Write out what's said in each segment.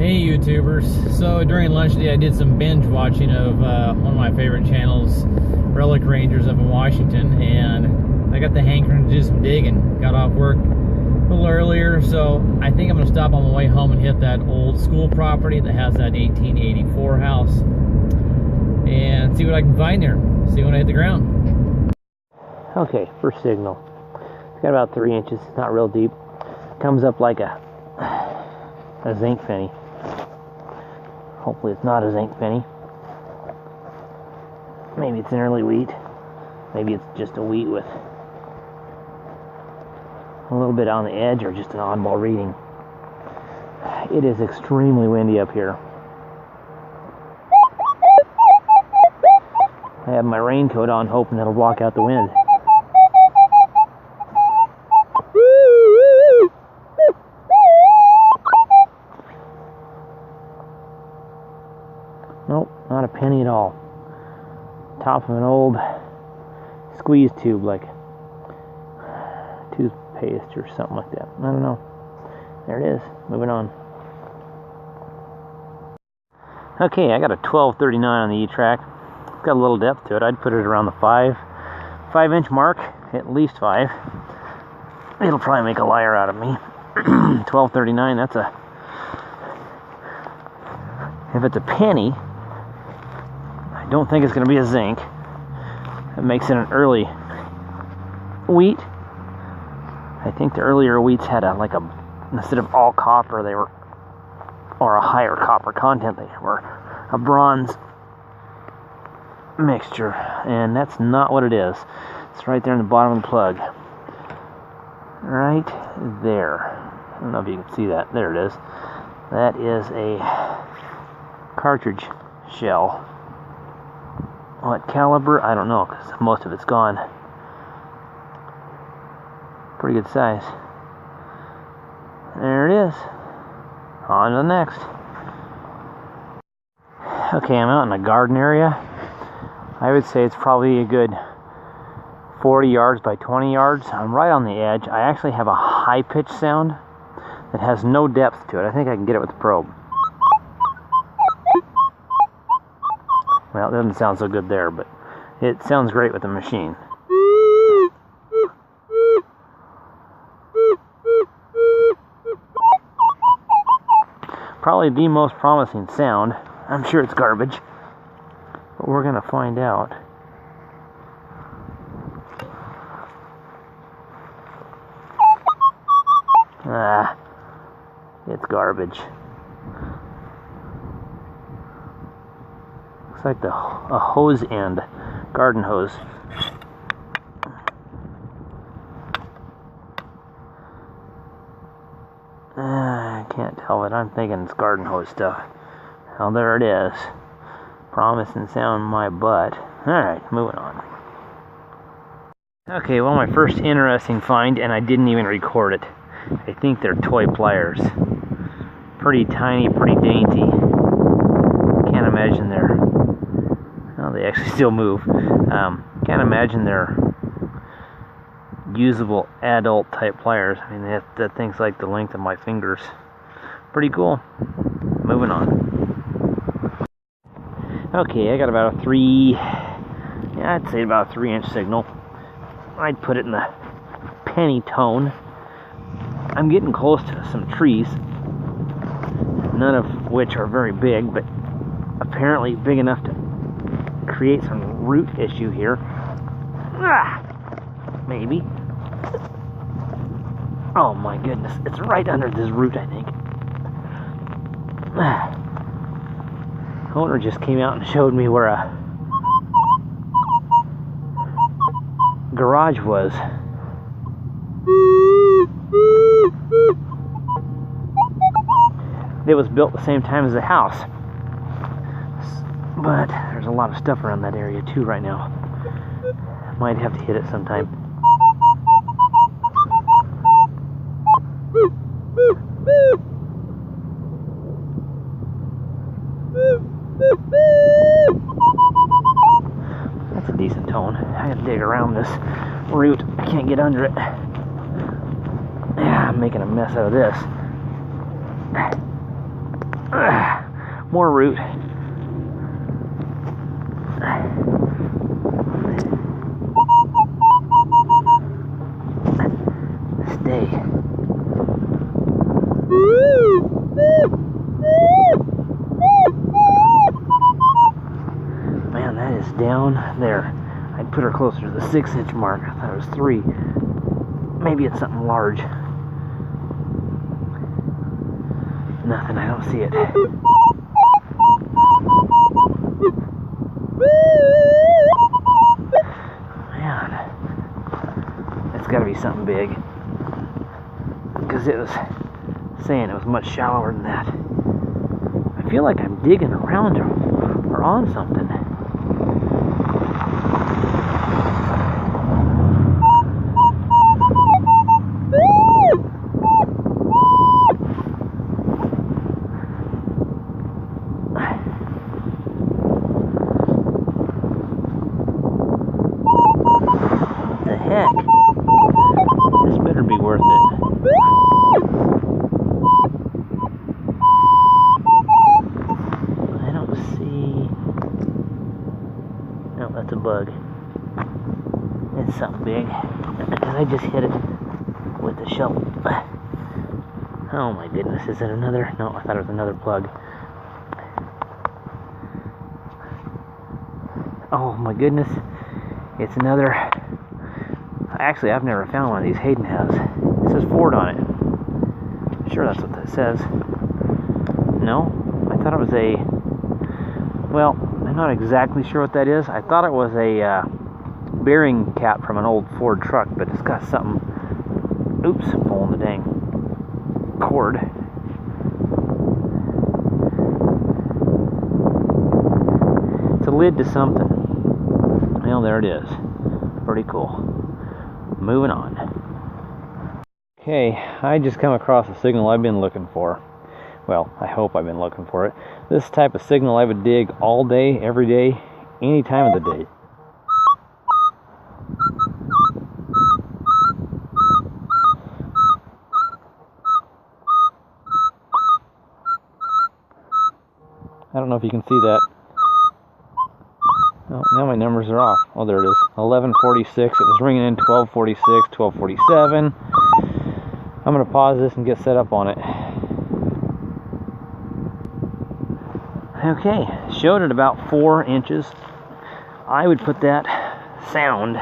Hey YouTubers, so during lunch today I did some binge watching of one of my favorite channels, Relic Rangers up in Washington, and I got the hankering to do some digging. Got off work a little earlier, so I think I'm going to stop on my way home and hit that old school property that has that 1884 house and see what I can find there, see when I hit the ground. Okay, first signal. It's got about 3 inches, not real deep. Comes up like a zinc penny. Hopefully it's not a zinc penny. Maybe it's an early wheat. Maybe it's just a wheat with a little bit on the edge, or just an oddball reading. It is extremely windy up here. I have my raincoat on, hoping it'll block out the wind. Nope, not a penny at all. Top of an old squeeze tube, like toothpaste or something like that. I don't know. There it is. Moving on. Okay, I got a 1239 on the E-track. It's got a little depth to it. I'd put it around the 5 inch mark, at least 5. It'll probably make a liar out of me. 1239, that's a... If it's a penny, I don't think it's going to be a zinc. That makes it an early wheat. I think the earlier wheats had instead of all copper, they were, or a higher copper content, they were a bronze mixture, and that's not what it is. It's right there in the bottom of the plug. Right there. I don't know if you can see that. There it is. That is a cartridge shell. What caliber? I don't know, because most of it's gone. Pretty good size. There it is. On to the next. Okay, I'm out in a garden area. I would say it's probably a good 40 yards by 20 yards. I'm right on the edge. I actually have a high-pitched sound that has no depth to it. I think I can get it with the probe. Well, it doesn't sound so good there, but it sounds great with the machine. Probably the most promising sound. I'm sure it's garbage, but we're going to find out. It's garbage. Looks like a hose end, garden hose. I can't tell, but I'm thinking it's garden hose stuff. Well, there it is. Promising sound in my butt. Alright, moving on. Okay, well, my first interesting find, and I didn't even record it. I think they're toy pliers. Pretty tiny, pretty dainty. Can't imagine they're... Well, they actually still move. Can't imagine they're usable adult type pliers. I mean, that thing's like the length of my fingers. Pretty cool. Moving on. Okay, I got about a I'd say about a 3 inch signal. I'd put it in the penny tone. I'm getting close to some trees, none of which are very big, but apparently big enough to create some root issue here. Maybe. Oh my goodness, it's right under this root, I think. Owner just came out and showed me where a garage was. It was built the same time as the house, but there's a lot of stuff around that area too right now. Might have to hit it sometime. That's a decent tone. I gotta dig around this root. I can't get under it. Yeah, I'm making a mess out of this. More root. Stay. Man, that is down there. I'd put her closer to the 6-inch mark. I thought it was 3. Maybe it's something large. Nothing, I don't see it. Man, it's gotta be something big. Because it was saying it was much shallower than that. I feel like I'm digging around or on something. This better be worth it. I don't see... No, that's a bug. It's something big. And I just hit it with the shovel. Oh my goodness, is it another? No, I thought it was another plug. Oh my goodness, it's another... Actually, I've never found one of these Hayden has. It says Ford on it. I'm sure that's what that says. No? I thought it was a... Well, I'm not exactly sure what that is. I thought it was a bearing cap from an old Ford truck, but it's got something... Oops, pulling the dang cord. It's a lid to something. Well, there it is. Pretty cool. Moving on. Okay, I just come across a signal I've been looking for. Well, I hope I've been looking for it. This type of signal I would dig all day, every day, any time of the day. I don't know if you can see that. Oh, now my numbers are off. Oh, there it is. 11:46. It was ringing in 12:46, 12:47. I'm going to pause this and get set up on it. Okay, showed it about 4 inches. I would put that sound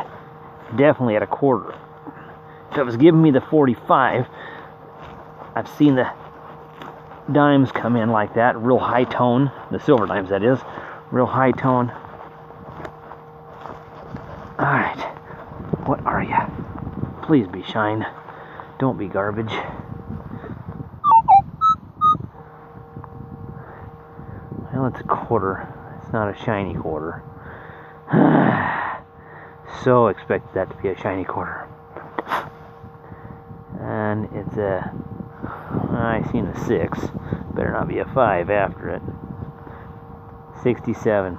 definitely at a quarter. If it was giving me the 45, I've seen the dimes come in like that, real high tone. The silver dimes, that is. Real high tone. Alright, what are you? Please be shine. Don't be garbage. Well, it's a quarter. It's not a shiny quarter. So expected that to be a shiny quarter. And it's a... I seen a 6. Better not be a 5 after it. 67.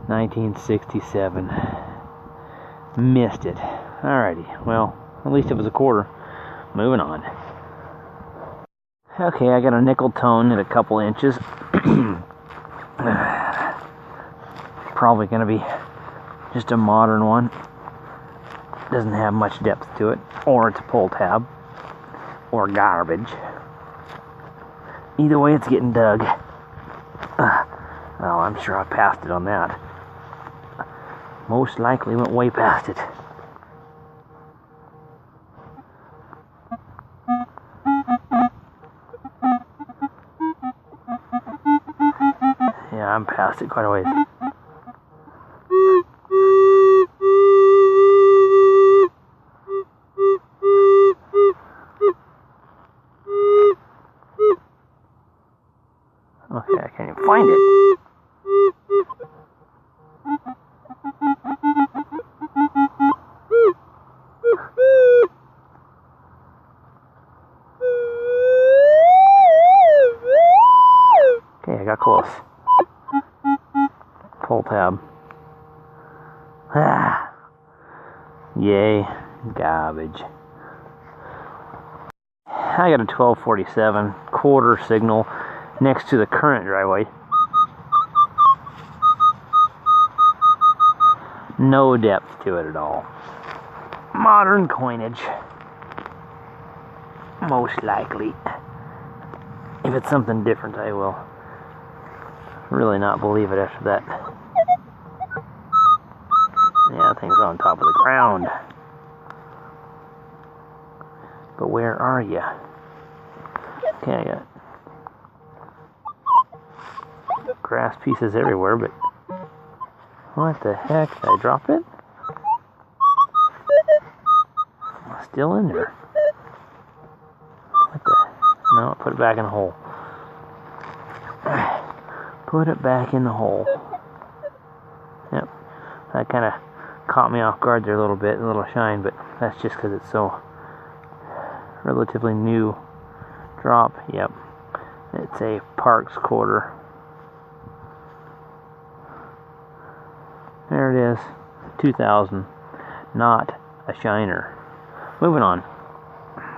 1967. Missed it. Alrighty, well, at least it was a quarter. Moving on. Okay, I got a nickel tone at a couple inches. Probably going to be just a modern one. Doesn't have much depth to it. Or it's a pull tab. Or garbage. Either way, it's getting dug. Well, I'm sure I passed it on that. Most likely went way past it. Yeah, I'm past it quite a ways. Okay, I can't even find it. Okay, I got close. Pull tab. Ah. Yay. Garbage. I got a 1247 quarter signal next to the current driveway. No depth to it at all. Modern coinage. Most likely. If it's something different, I will really not believe it after that. Yeah, thing's on top of the ground. But where are you? Okay, I got grass pieces everywhere, but what the heck? Did I drop it? Still in there. What the? No, put it back in the hole. Put it back in the hole. Yep. That kind of caught me off guard there a little bit, a little shine, but that's just because it's so relatively new drop. Yep. It's a Parks quarter. There it is. 2000. Not a shiner. Moving on.